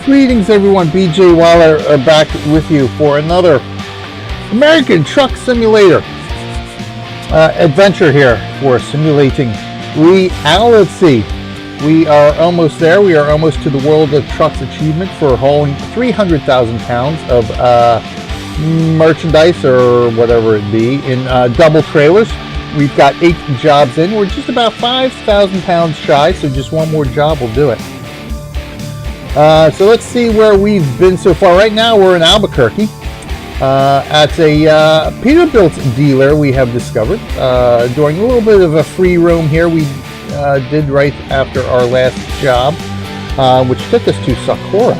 Greetings everyone, BJ Waller back with you for another American Truck Simulator adventure here for simulating reality. We are almost there. We are almost to the World of Trucks achievement for hauling 300,000 pounds of merchandise or whatever it be in double trailers. We've got 8 jobs in. We're just about 5,000 pounds shy, so just one more job will do it. So let's see where we've been so far. Right now we're in Albuquerque at a Peterbilt dealer we have discovered. Doing a little bit of a free roam here we did right after our last job, which took us to Socorro.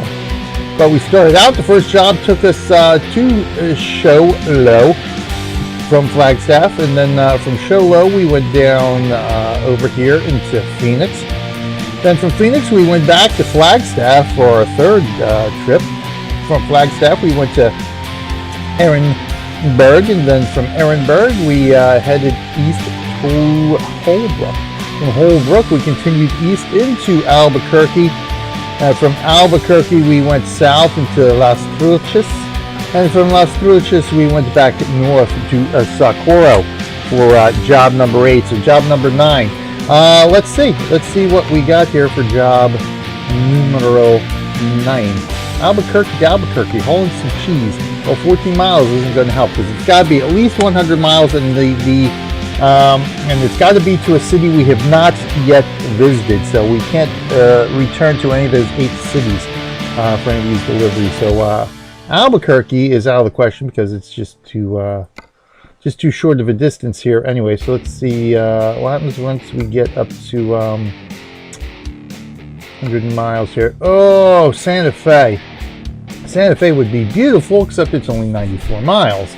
But we started out, the first job took us to Show Low from Flagstaff, and then from Show Low we went down over here into Phoenix. Then from Phoenix we went back to Flagstaff for our third trip. From Flagstaff we went to Ehrenberg, and then from Ehrenberg we headed east to Holbrook. From Holbrook we continued east into Albuquerque. From Albuquerque we went south into Las Cruces, and from Las Cruces we went back north to Socorro for job number 8. So job number 9. Let's see what we got here for job numero 9. Albuquerque to Albuquerque, hauling some cheese. Well, 14 miles isn't going to help because it's got to be at least 100 miles, and and it's got to be to a city we have not yet visited. So we can't return to any of those 8 cities for any of these deliveries. So Albuquerque is out of the question because it's just too short of a distance here anyway. So let's see what happens once we get up to 100 miles here. Oh, Santa Fe. Santa Fe would be beautiful, except it's only 94 miles.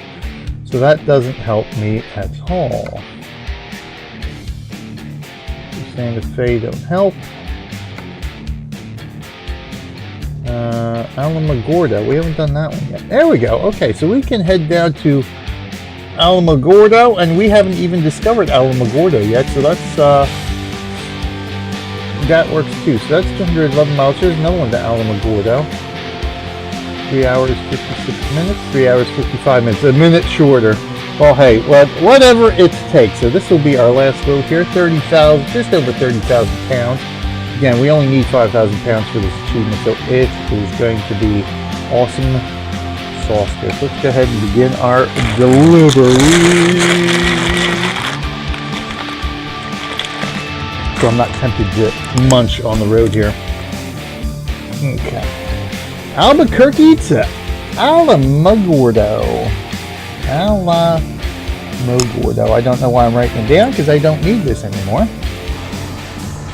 So that doesn't help me at all. Santa Fe don't help. Alamagordo. We haven't done that one yet. There we go. Okay, so we can head down to Alamagordo, and we haven't even discovered Alamagordo yet, so that's that works too. So that's 211 miles. Here's another one to Alamagordo. 3 hours 56 minutes, 3 hours 55 minutes, a minute shorter. Well, hey, whatever it takes. So this will be our last load here, 30,000, just over 30,000 pounds. Again, we only need 5,000 pounds for this achievement, so it is going to be awesome. Let's go ahead and begin our delivery. So I'm not tempted to munch on the road here. Okay. Albuquerque to Alamagordo. Alamagordo. I don't know why I'm writing it down because I don't need this anymore.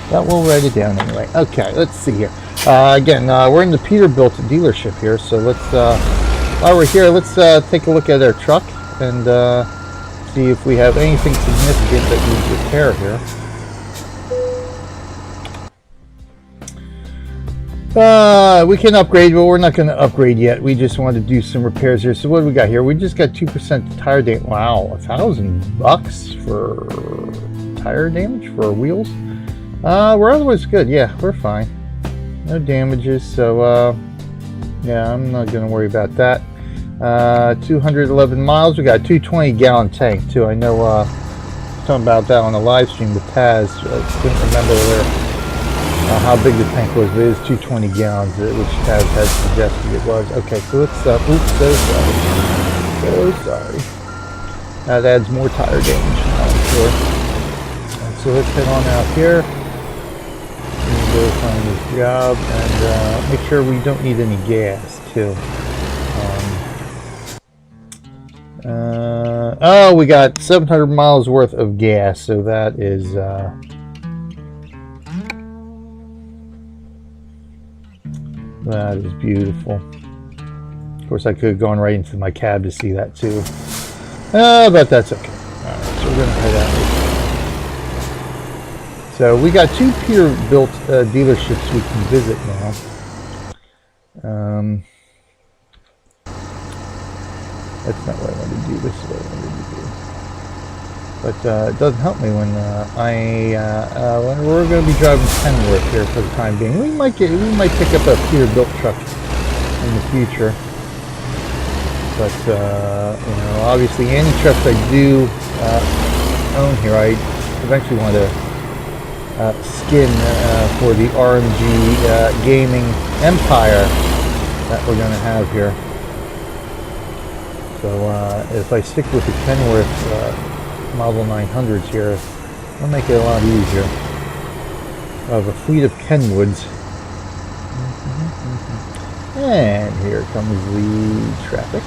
But we'll write it down anyway. Okay, let's see here. Again, we're in the Peterbilt dealership here, so let's while we're here, let's take a look at our truck and see if we have anything significant that needs repair here. We can upgrade, but we're not going to upgrade yet. We just want to do some repairs here. So what do we got here? We just got 2% tire damage. Wow, $1,000 for tire damage for our wheels. We're otherwise good. Yeah, we're fine. No damages. So yeah, I'm not going to worry about that. 211 miles. We got a 220-gallon tank too. I know talking about that on the live stream with Taz. I couldn't remember how big the tank was, but it is 220 gallons, which Taz had suggested it was. Okay, so let's oops, so sorry. That adds more tire damage, I'm sure. And so let's head on out here. Go find this job and make sure we don't need any gas too. Oh, we got 700 miles worth of gas, so that is beautiful. Of course, I could have gone right into my cab to see that too, but that's okay. All right, so we're gonna head out. So we got 2 Peterbilt dealerships we can visit now. That's not what I want to do. This is what I wanted to do. But it doesn't help me when when we're going to be driving Kenworth here for the time being. We might pick up a Peterbilt truck in the future. But you know, obviously any trucks I do own here, I eventually want to skin for the RMG gaming empire that we're going to have here. So if I stick with the Kenworth Model 900s here, it'll make it a lot easier. I have a fleet of Kenwoods. And here comes the traffic.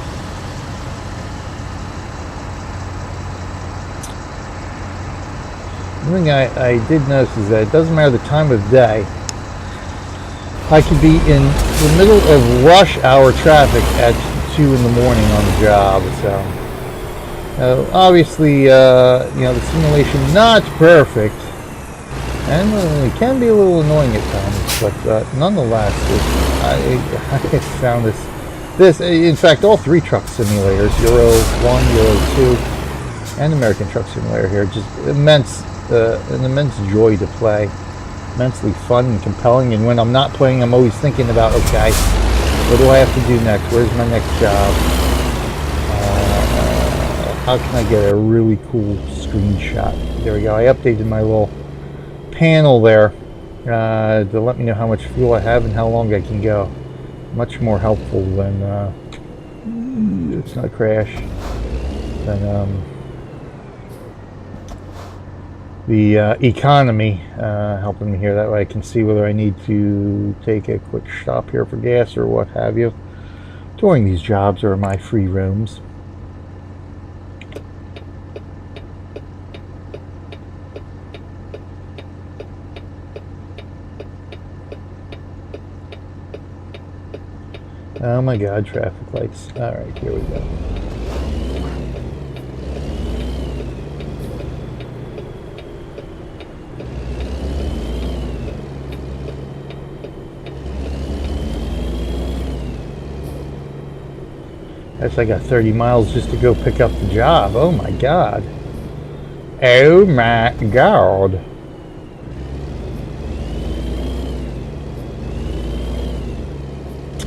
One thing I did notice is that it doesn't matter the time of day. I could be in the middle of rush hour traffic at 2 in the morning on the job. So obviously, you know, the simulation not perfect, and it can be a little annoying at times. But nonetheless, I found this. In fact, all 3 truck simulators, Euro 1, Euro 2, and American Truck Simulator here, just an immense joy to play. Immensely fun and compelling, and when I'm not playing, I'm always thinking about, okay, what do I have to do next? Where's my next job? How can I get a really cool screenshot? There we go. I updated my little panel there to let me know how much fuel I have and how long I can go. Much more helpful than it's not a crash. Than the economy helping me here. That way I can see whether I need to take a quick stop here for gas or what have you during these jobs or my free rooms. Oh my god, traffic lights. Alright, here we go. Guess I got 30 miles just to go pick up the job. Oh my god. Oh my god.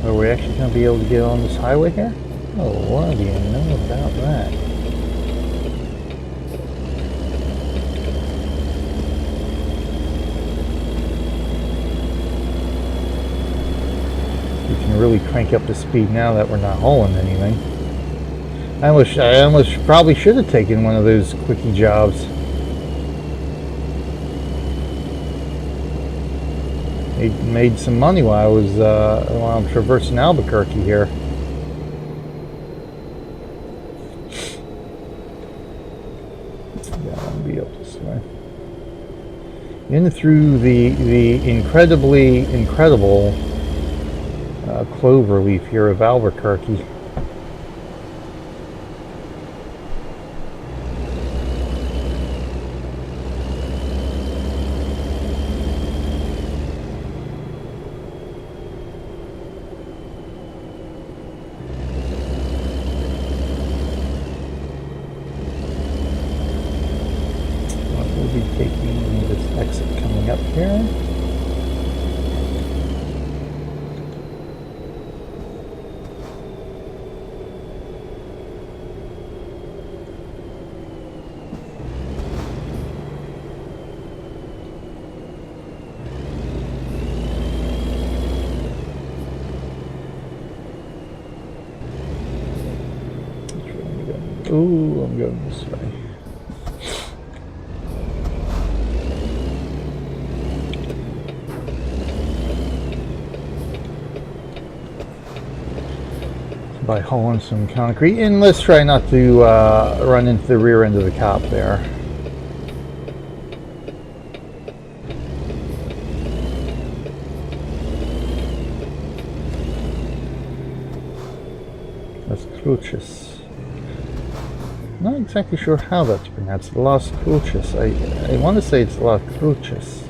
Are we actually going to be able to get on this highway here? Oh, what do you know about that? We can really crank up the speed now that we're not hauling anything. I almost probably should have taken one of those quickie jobs. Made some money while I'm traversing Albuquerque here. Yeah, I'll be up this way. In through the incredible clover leaf here of Albuquerque. Taking this exit coming up here. Ooh, I'm going this way. By hauling some concrete, and let's try not to run into the rear end of the cop there. Las Cruces. Not exactly sure how that's pronounced. Las Cruces. I want to say it's Las Cruces.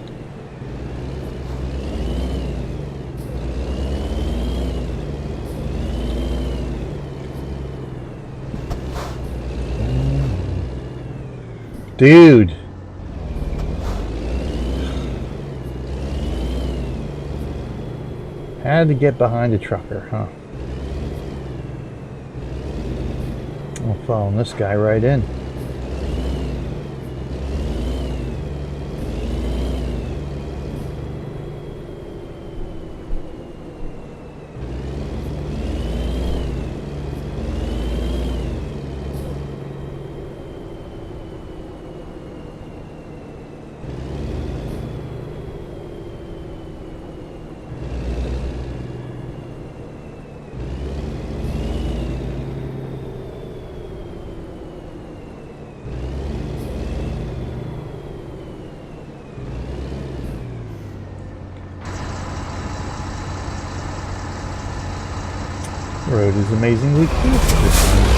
dude. Had to get behind a trucker, huh? I'm following this guy right in. The road is amazingly clear for this time.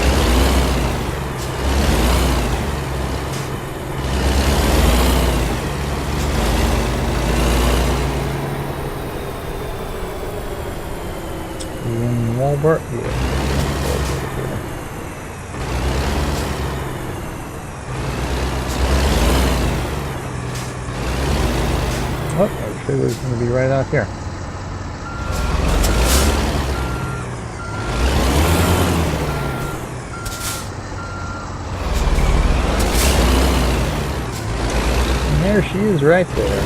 Ian Walbert, yeah. Oh, our trailer's going to be right out here. There she is right there.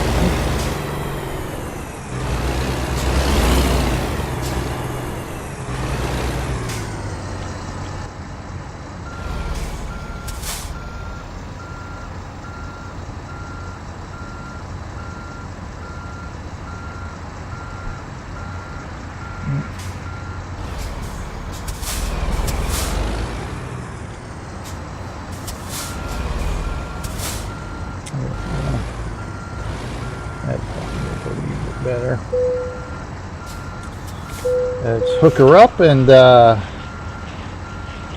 Better. Let's hook her up and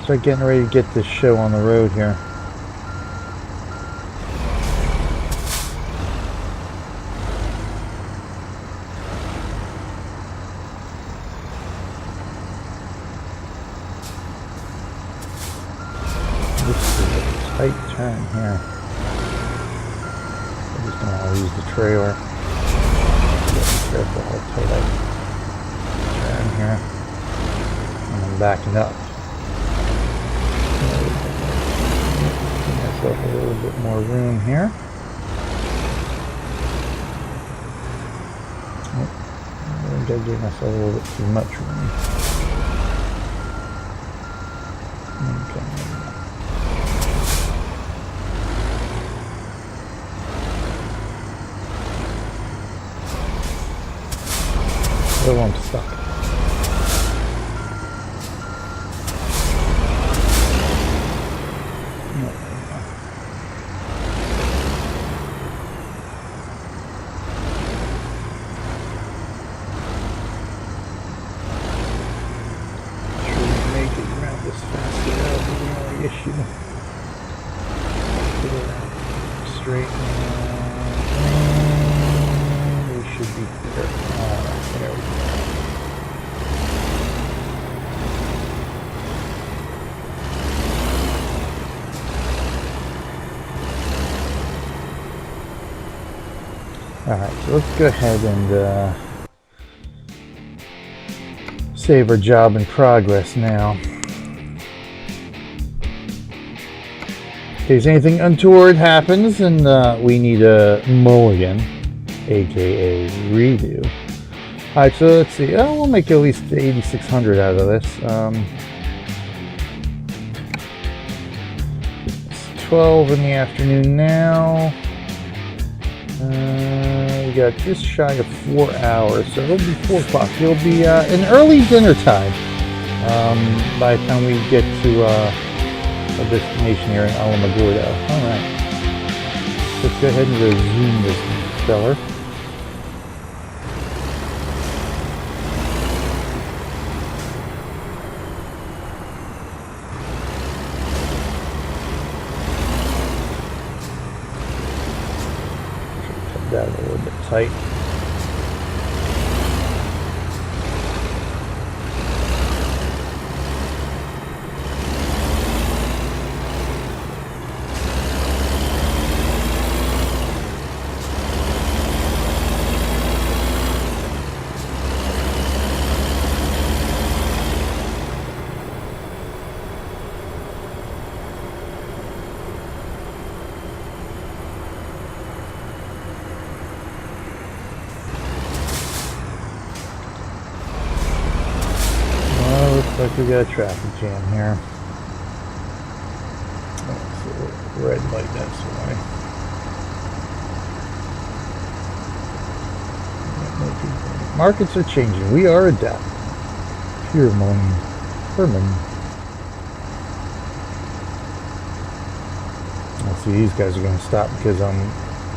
start getting ready to get this show on the road here. This is a tight turn here. I just don't want to use the trailer. Careful how tight I turn here. And I'm backing up. Give myself a little bit more room here. I think I gave myself a little bit too much room. Okay. Oh, I'm stuck. Make it around this fast. That'll be the only issue. Get it out straight now. We should be clear. There we go. Alright, so let's go ahead and save our job in progress now. In case anything untoward happens and we need a mulligan, aka redo. Alright, so let's see. Oh, we'll make at least 8,600 out of this. It's 12 in the afternoon now. We got just shy of 4 hours, so it'll be 4 o'clock. It'll be an early dinner time by the time we get to our destination here in Alamagordo. Alright. Let's go ahead and resume this feller. That a little bit tight. like we got a traffic jam here. So red light, that's why. Markets are changing. We are adapting. Pure money. Pure money. I see these guys are going to stop because I'm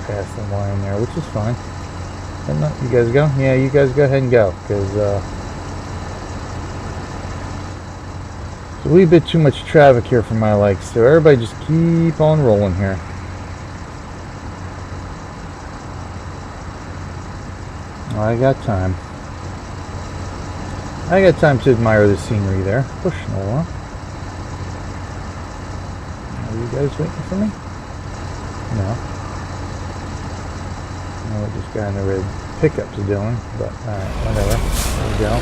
past the line there, which is fine. But no, you guys go? Yeah, you guys go ahead and go, because it's a wee bit too much traffic here for my likes. So everybody just keep on rolling here. I got time. I got time to admire the scenery there. Pushing along. Are you guys waiting for me? No. No, what this guy in the red pickup's doing, but alright, whatever. There we go.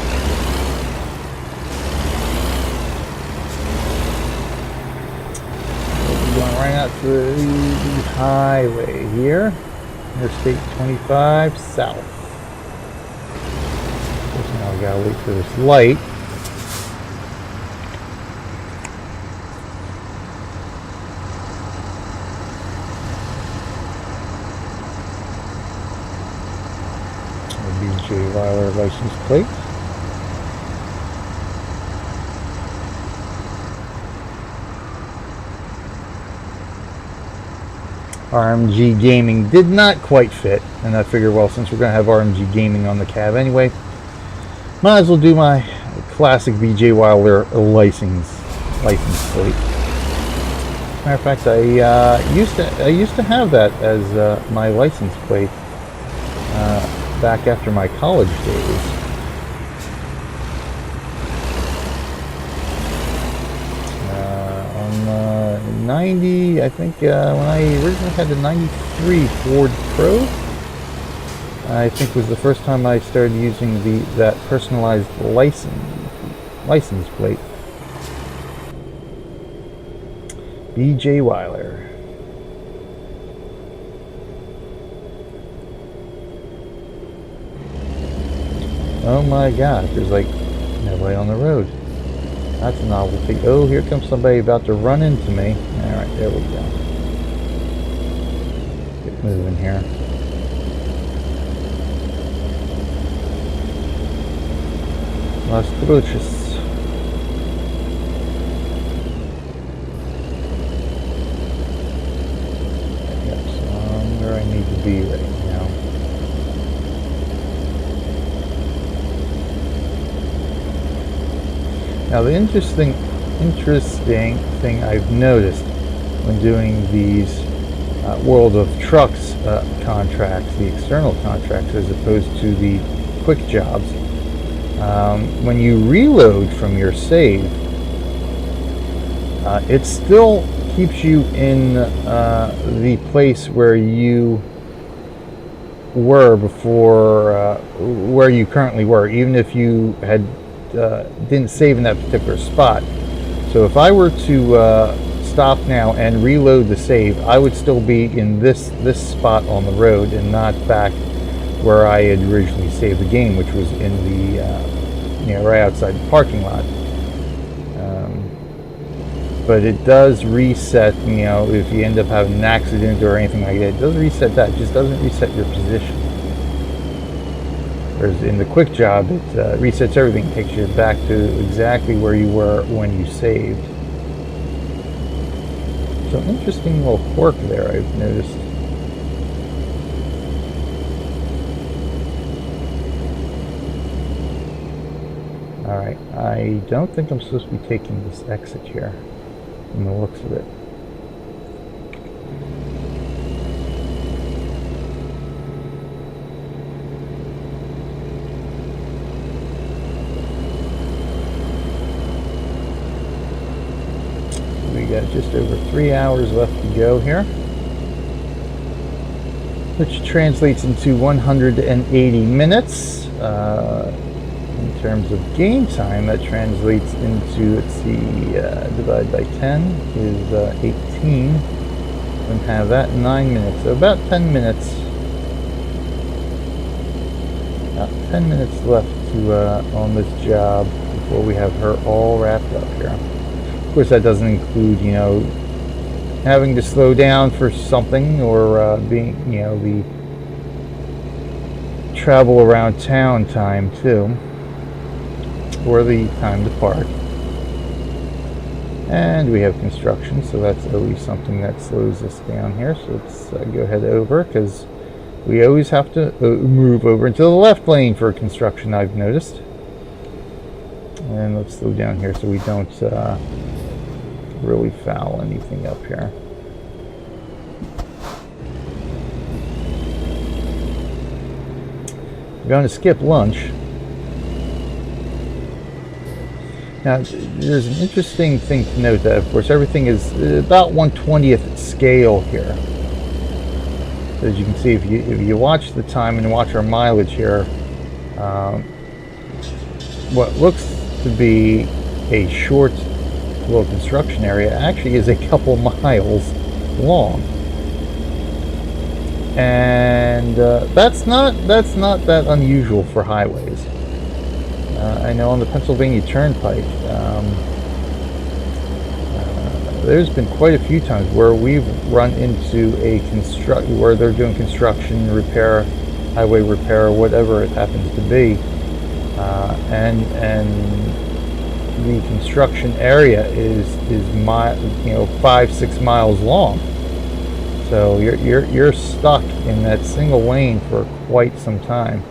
We're going right out to the highway here. Interstate 25 south. Now we gotta wait for this light. BJ Weiler license plate. RMG Gaming did not quite fit, and I figured, well, since we're going to have RMG Gaming on the cab anyway, might as well do my classic BJ Weiler license plate. Matter of fact, I used to have that as my license plate back after my college days. On 90, I think when I originally had the 93 Ford Pro, I think was the first time I started using that personalized license plate. BJ Weiler. Oh my God, there's like nobody on the road. That's a novelty. Oh, here comes somebody about to run into me. Alright, there we go. Get moving here. Las Cruces. Yep, so I'm where I need to be right now. Now the interesting thing I've noticed when doing these World of Trucks contracts, the external contracts, as opposed to the quick jobs, when you reload from your save, it still keeps you in the place where you were before, where you currently were, even if you had didn't save in that particular spot. So if I were to stop now and reload the save, I would still be in this spot on the road and not back where I had originally saved the game, which was in the right outside the parking lot. But it does reset, if you end up having an accident or anything like that, it does reset that. It just doesn't reset your position. Whereas in the quick job, it resets everything, takes you back to exactly where you were when you saved. So interesting little quirk there I've noticed. Alright, I don't think I'm supposed to be taking this exit here, from the looks of it. We got just over 3 hours left to go here, which translates into 180 minutes. In terms of game time, that translates into, let's see, divide by 10 is 18, and have that 9 minutes. So about 10 minutes. About 10 minutes left to on this job before we have her all wrapped up here. Of course, that doesn't include, you know, having to slow down for something, or being, you know, the travel around town time too, or the time to park. And we have construction, so that's always something that slows us down here. So let's go ahead over, because we always have to move over into the left lane for construction, I've noticed. And let's slow down here so we don't really foul anything up here. We're going to skip lunch. Now, there's an interesting thing to note that, of course, everything is about 1/20th scale here. So as you can see, if you watch the time and watch our mileage here, what looks to be a short little construction area actually is a couple miles long. And that's not that unusual for highways. I know on the Pennsylvania Turnpike, there's been quite a few times where we've run into where they're doing construction, repair, highway repair, whatever it happens to be, and the construction area is 5-6 miles long. So you're stuck in that single lane for quite some time.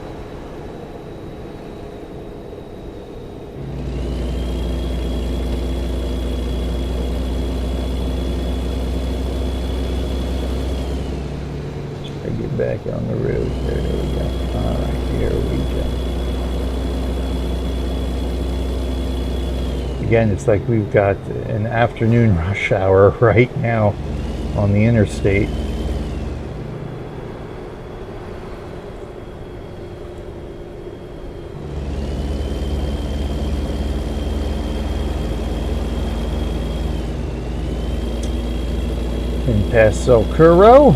Try to get back on the road. There we go. All right, here we go. Again, it's like we've got an afternoon rush hour right now on the interstate. And past El Curro.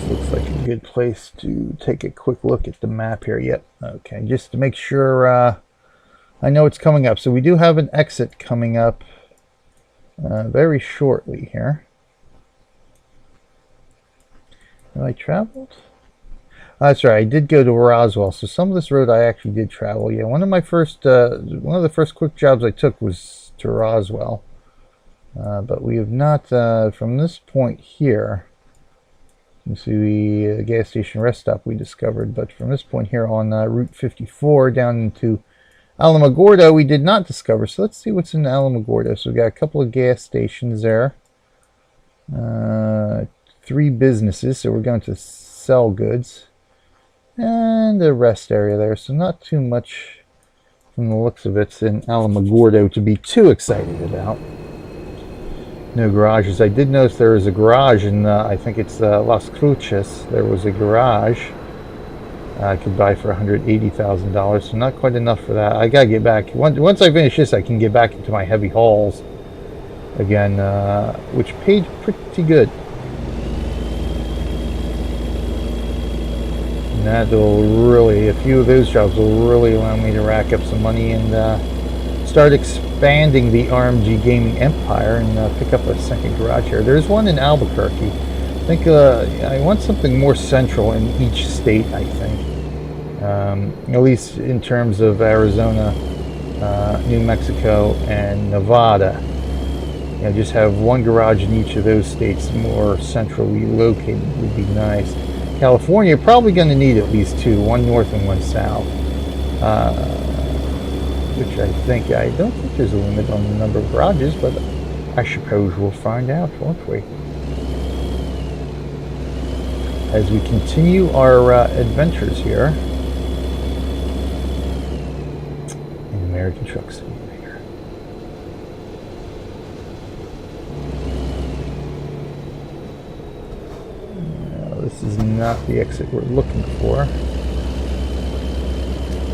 Looks like a good place to take a quick look at the map here. Yep. Okay, just to make sure I know it's coming up. So we do have an exit coming up very shortly here. Have I traveled? That's right, I did go to Roswell. So some of this road I actually did travel. Yeah, one of the first quick jobs I took was to Roswell. But we have not, from this point here, you see the gas station rest stop we discovered, but from this point here on Route 54 down into Alamagordo, we did not discover. So let's see what's in Alamagordo. So we've got a couple of gas stations there, 3 businesses, so we're going to sell goods, and a rest area there. So not too much from the looks of it in Alamagordo to be too excited about. No garages. I did notice there is a garage in, I think it's Las Cruces. There was a garage I could buy for $180,000, so not quite enough for that. I gotta get back. Once I finish this, I can get back into my heavy hauls again, which paid pretty good. And that will really, a few of those jobs will really allow me to rack up some money and start expanding the RMG gaming empire and pick up a second garage here. There's one in Albuquerque. I think I want something more central in each state, I think. At least in terms of Arizona, New Mexico, and Nevada. You know, just have one garage in each of those states more centrally located would be nice. California, probably going to need at least 2, one north and one south. Which I don't think there's a limit on the number of garages, but I suppose we'll find out, won't we? As we continue our adventures here in American Truck Simulator. No, this is not the exit we're looking for.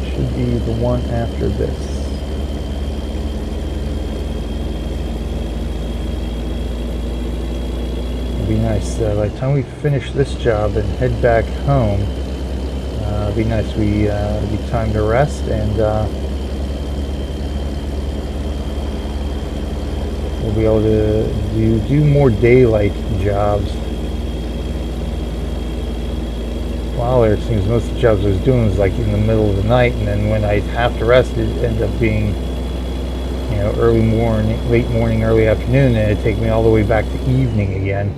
Should be the one after this. be nice. By the time we finish this job and head back home, it'd be nice. It'd be time to rest, and we'll be able to do more daylight jobs. While there, it seems most of the jobs I was doing was like in the middle of the night, and then when I'd have to rest, it'd end up being, you know, early morning, late morning, early afternoon, and it'd take me all the way back to evening again.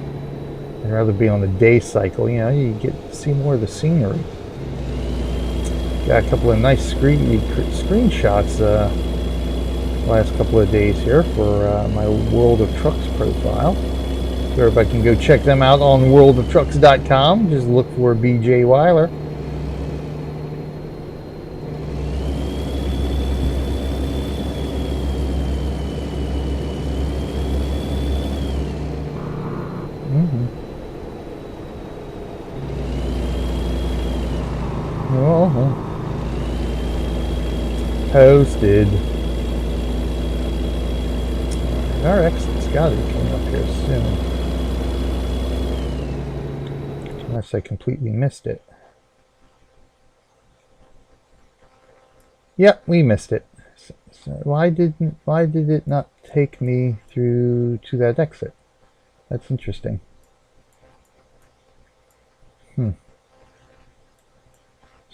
I'd rather be on the day cycle. You know, you get to see more of the scenery. Got a couple of nice screenshots last couple of days here for my World of Trucks profile. So everybody can go check them out on worldoftrucks.com. Just look for BJ Weiler. Posted. Our exit's got to be coming up here soon. Unless I completely missed it. Yep, we missed it. So why did it not take me through to that exit? That's interesting. So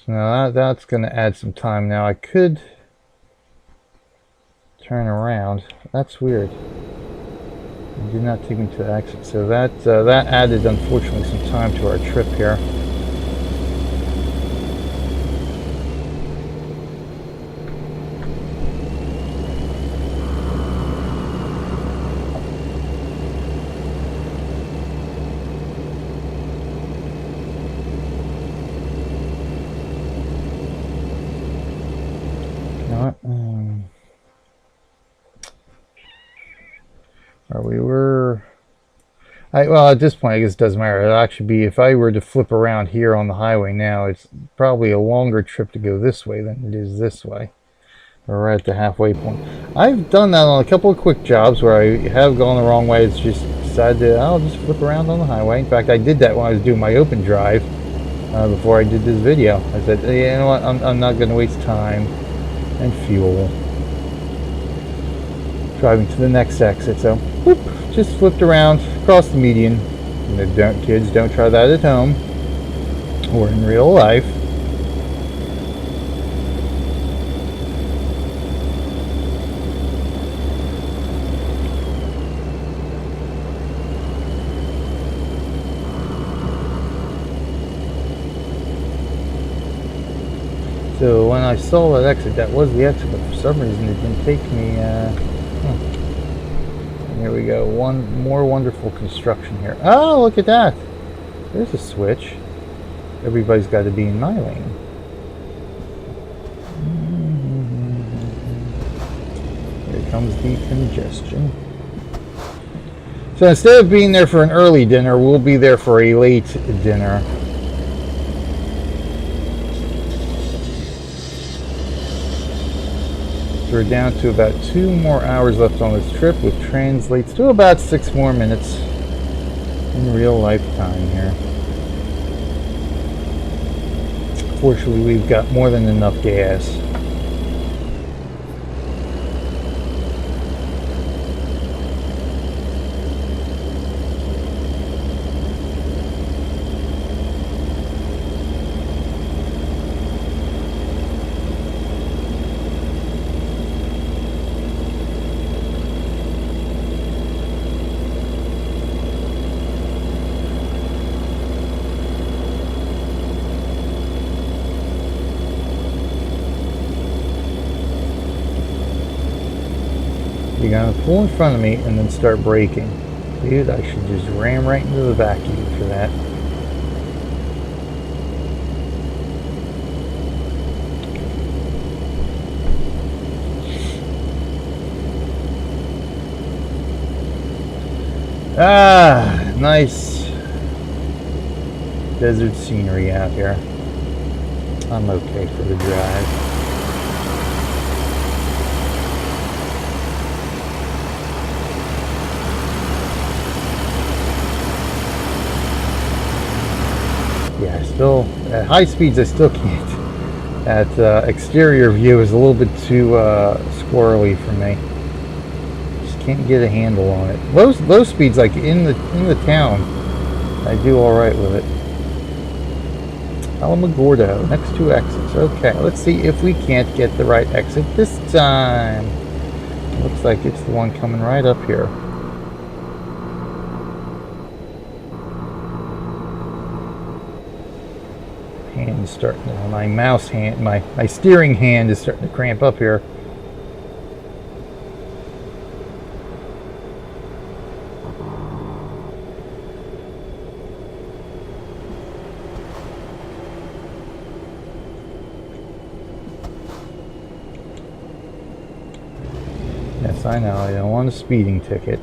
now that's going to add some time. Now I could turn around. That's weird. It did not take me to the exit. So that added, unfortunately, some time to our trip here. Well, at this point, I guess it doesn't matter. It'll actually be, if I were to flip around here on the highway now, it's probably a longer trip to go this way than it is this way. We're right at the halfway point. I've done that on a couple of quick jobs where I have gone the wrong way. It's just decided I'll just flip around on the highway. In fact, I did that when I was doing my open drive before I did this video. I said, you know what, I'm not going to waste time and fuel driving to the next exit. So, whoop. Just flipped around across the median. Kids, don't try that at home or in real life. So when I saw that exit, that was the exit, but for some reason it didn't take me. Here we go. One more wonderful construction here. Oh, look at that. There's a switch. Everybody's got to be in my lane. Here comes the congestion. So instead of being there for an early dinner, we'll be there for a late dinner. We're down to about 2 more hours left on this trip, which translates to about 6 more minutes in real life time here. Fortunately, we've got more than enough gas. You're gonna pull in front of me and then start braking. Dude, I should just ram right into the back of you for that. Ah, nice desert scenery out here. I'm okay for the drive. still, at high speeds I still can't. That exterior view is a little bit too squirrely for me. Just can't get a handle on it. Low speeds, like in the town, I do all right with it. Alamagordo, next two exits. Okay, let's see if we can't get the right exit this time. Looks like it's the one coming right up here. Hand's starting to, my mouse hand, my steering hand is starting to cramp up here. Yes, I know, I don't want a speeding ticket.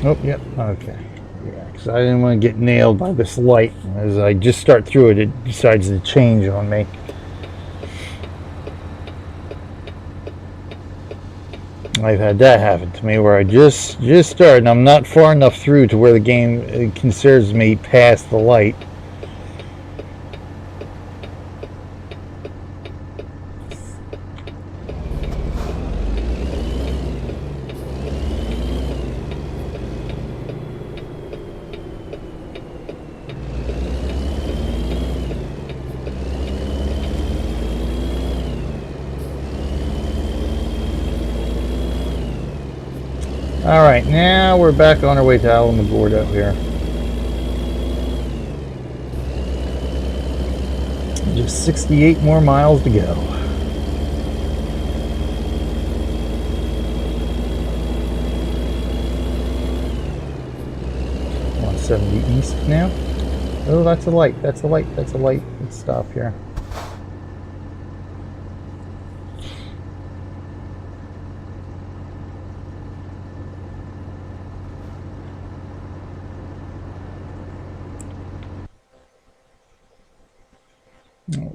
Oh, yep, okay. Yeah, because I didn't want to get nailed by this light. As I just start through it, it decides to change on me. I've had that happen to me where I just started and I'm not far enough through to where the game considers me past the light. Alright, now we're back on our way to Alamagordo here. Just 68 more miles to go. 170 east now. Oh, that's a light, that's a light, that's a light. Let's stop here.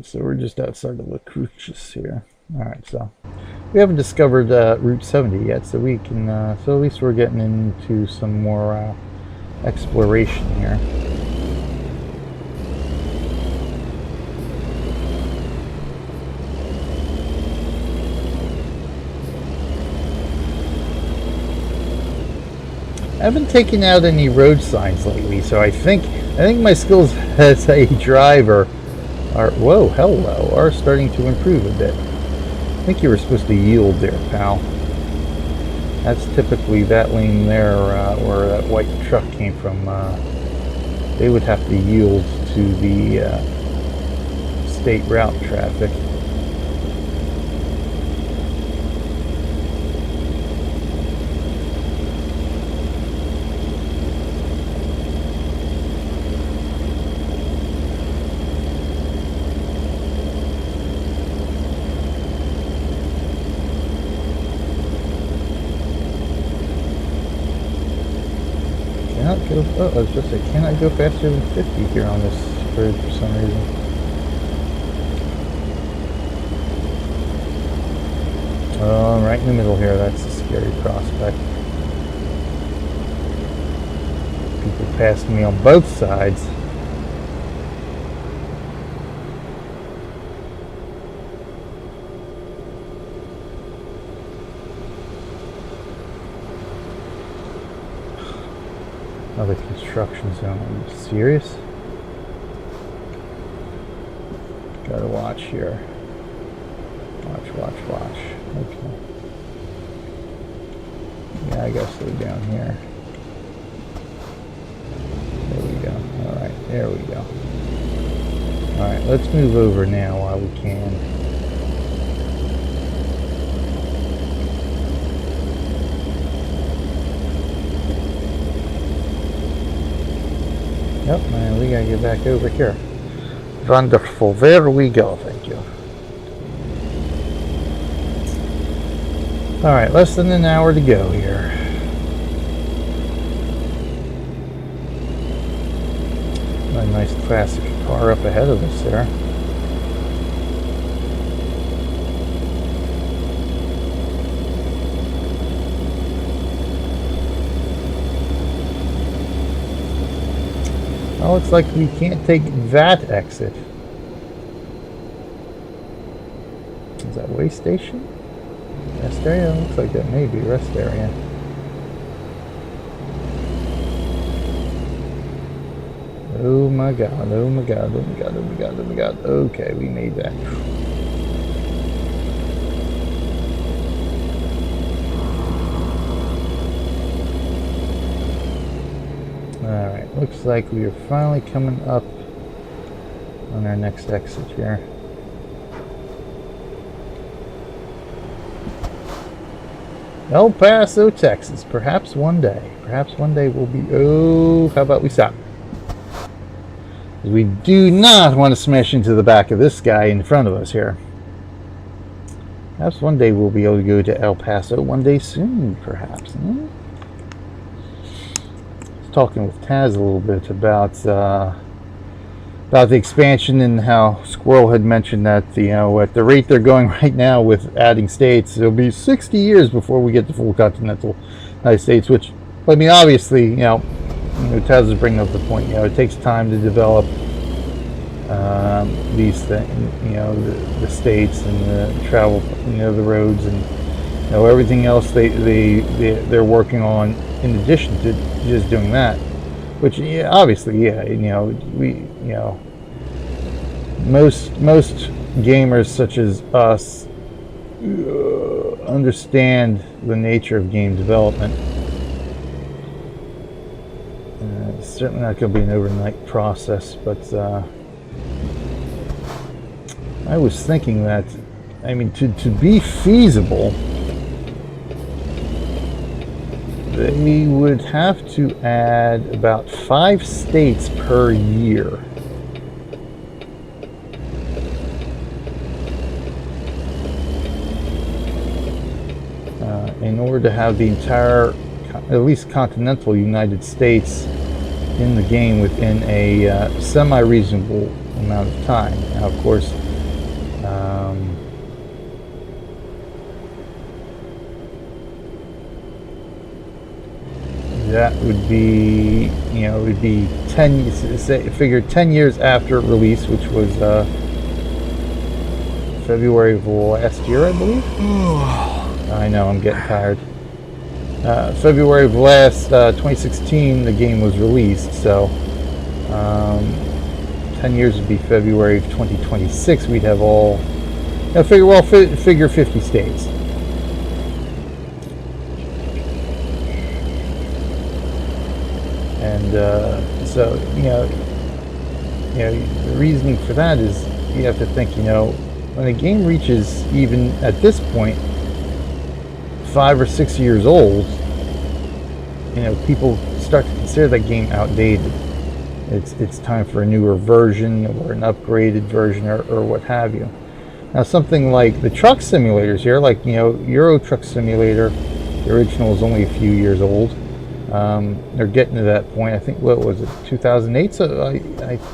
So we're just outside of La Cruces here. Alright, so we haven't discovered Route 70 yet, so we can, so at least we're getting into some more exploration here. I haven't taken out any road signs lately, so I think my skills as a driver are, whoa, hello, are starting to improve a bit. I think you were supposed to yield there, pal. That's typically that lane there where that white truck came from. They would have to yield to the state route traffic. Oh, I was just saying, can I go faster than 50 here on this road for some reason? Oh, I'm right in the middle here. That's a scary prospect. People passing me on both sides. Another construction zone. Are you serious? Gotta watch here. Watch. Okay. Yeah, I gotta slow down here. There we go. Alright, there we go. Alright, let's move over now while we can. Yep, man, we gotta get back over here. Wonderful. There we go. Thank you. Alright, less than an hour to go here. nice classic car up ahead of us there. Oh, it's like we can't take that exit. Is that way station? Rest area? Looks like that may be rest area. Oh my god, oh my god, oh my god, oh my god, oh my god. Okay, we made that. Alright, looks like we are finally coming up on our next exit here. El Paso, Texas. Perhaps one day. Perhaps one day we'll be... Oh, how about we stop? We do not want to smash into the back of this guy in front of us here. Perhaps one day we'll be able to go to El Paso. One day soon, perhaps. Talking with Taz a little bit about the expansion and how Squirrel had mentioned that, you know, at the rate they're going right now with adding states, it'll be 60 years before we get the full continental United States. Which, I mean, obviously, you know, Taz is bringing up the point. You know, it takes time to develop these things. You know, the states and the travel, you know, the roads and, you know, everything else they're working on in addition to just doing that. Which, yeah, obviously, yeah, you know, you know, most gamers such as us understand the nature of game development. It's certainly not going to be an overnight process, but I was thinking that, I mean, to be feasible, they would have to add about 5 states per year. In order to have the entire, at least continental United States in the game within a semi-reasonable amount of time. Now, of course, that would be, you know, it would be 10, say, figure 10 years after release, which was February of last year, I believe. I know, I'm getting tired. February of last 2016, the game was released, so 10 years would be February of 2026. We'd have all, figure 50 states. And so, you know, the reasoning for that is you have to think, you know, when a game reaches, even at this point, 5 or 6 years old, you know, people start to consider that game outdated. It's time for a newer version or an upgraded version or what have you. Now, something like the truck simulators here, like, you know, Euro Truck Simulator, the original is only a few years old. They're getting to that point. I think, what was it, 2008? So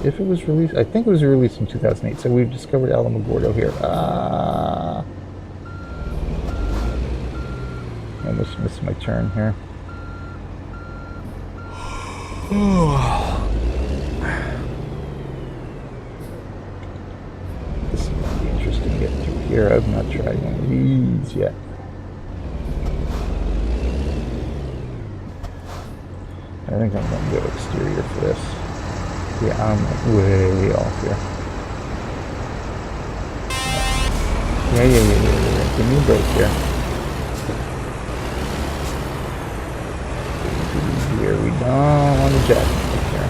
if it was released, I think it was released in 2008. So we've discovered Alamagordo here. I almost missed my turn here. This might be interesting getting through here. I've not tried one of these yet. I think I'm going to go exterior for this. Yeah, I'm like way off here. Yeah. Give me a break here. Here we don't want to jack here.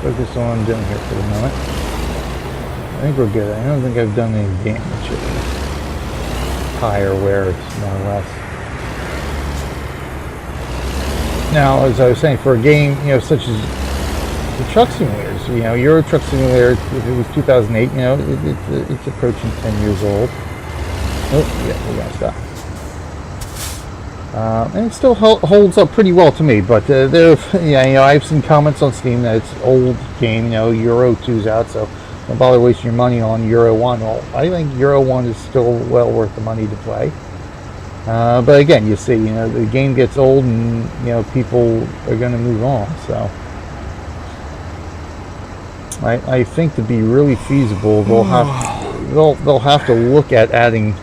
Focus on down here for the moment. I think we're good. I don't think I've done any damage here. Tire wear, it's more or less. Now, as I was saying, for a game, you know, such as the truck simulators, you know, Euro Truck Simulator, if it was 2008, you know, it's approaching 10 years old. Oh, yeah, we're gonna stop. And it still holds up pretty well to me. But yeah, I've seen comments on Steam that it's old game. Euro 2's out, so don't bother wasting your money on Euro 1. Well, I think Euro 1 is still well worth the money to play. But again, you see, the game gets old, and people are going to move on. So I think to be really feasible, they'll have to look at adding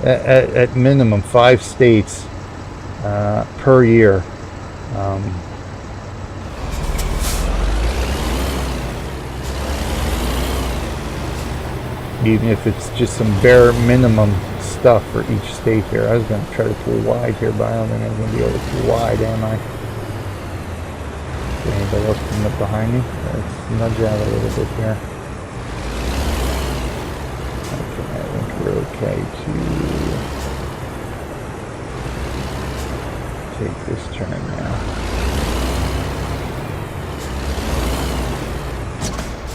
at minimum 5 states per year. Even if it's just some bare minimum stuff for each state here. I was going to try to pull wide here, but I don't think I'm going to be able to pull wide, am I? Is anybody else coming up behind me? Let's nudge out a little bit here. Okay, I think we're okay to take this turn now.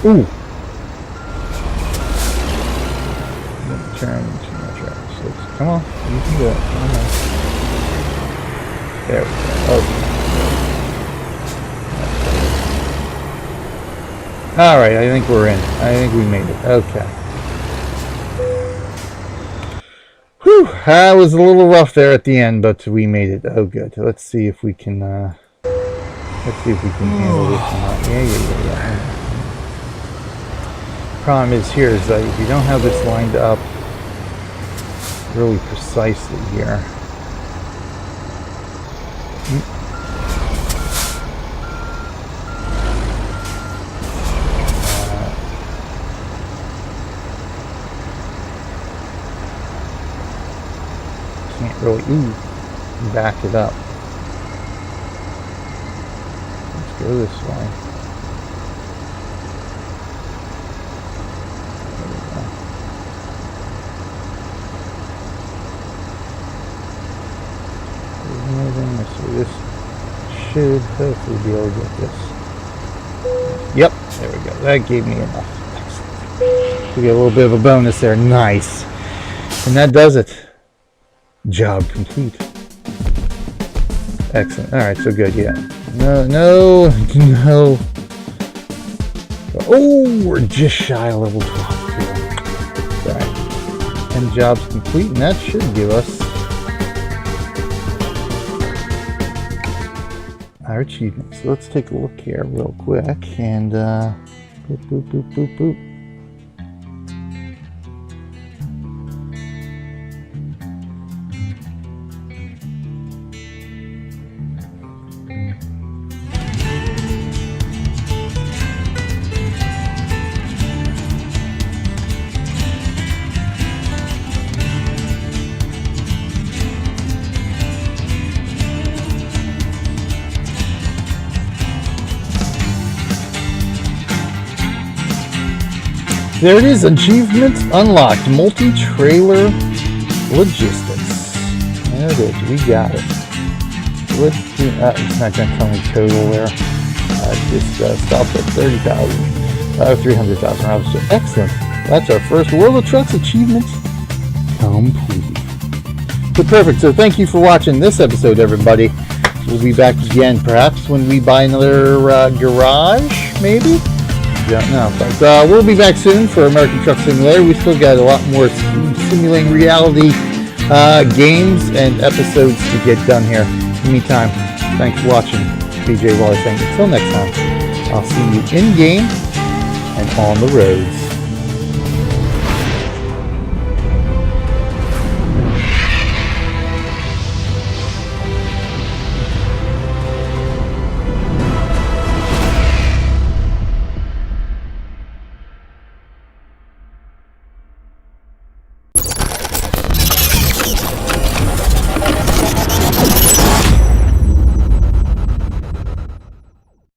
Ooh! Turn into my tracks. Come on, you can do it. Come on. There we go. Okay. Alright, I think we're in. I think we made it. Okay. Whew, that was a little rough there at the end, but we made it. Oh, good. Let's see if we can, handle this one. Yeah. Problem is here is that if you don't have this lined up really precisely here. Can't really back it up. Let's go this way. So this should hopefully be able to get this. Yep, there we go. That gave me enough. Excellent. We get a little bit of a bonus there. Nice. And that does it. Job complete. Excellent. Alright, so good, yeah. No. Oh, we're just shy of level 12 here. Alright. 10 jobs complete, and that should give us our achievements. So let's take a look here real quick, and boop. There it is, achievement unlocked, multi-trailer logistics. There it is, we got it. Let's do, it's not going to tell me total there. Just stopped at 30,000, 300,000. Excellent. That's our first World of Trucks achievement complete. So perfect. So thank you for watching this episode, everybody. We'll be back again, perhaps when we buy another garage, maybe? Don't know, but we'll be back soon for American Truck Simulator. We still got a lot more simulating reality games and episodes to get done here. In the meantime, thanks for watching. BJ Waller saying until next time, I'll see you in game and on the roads.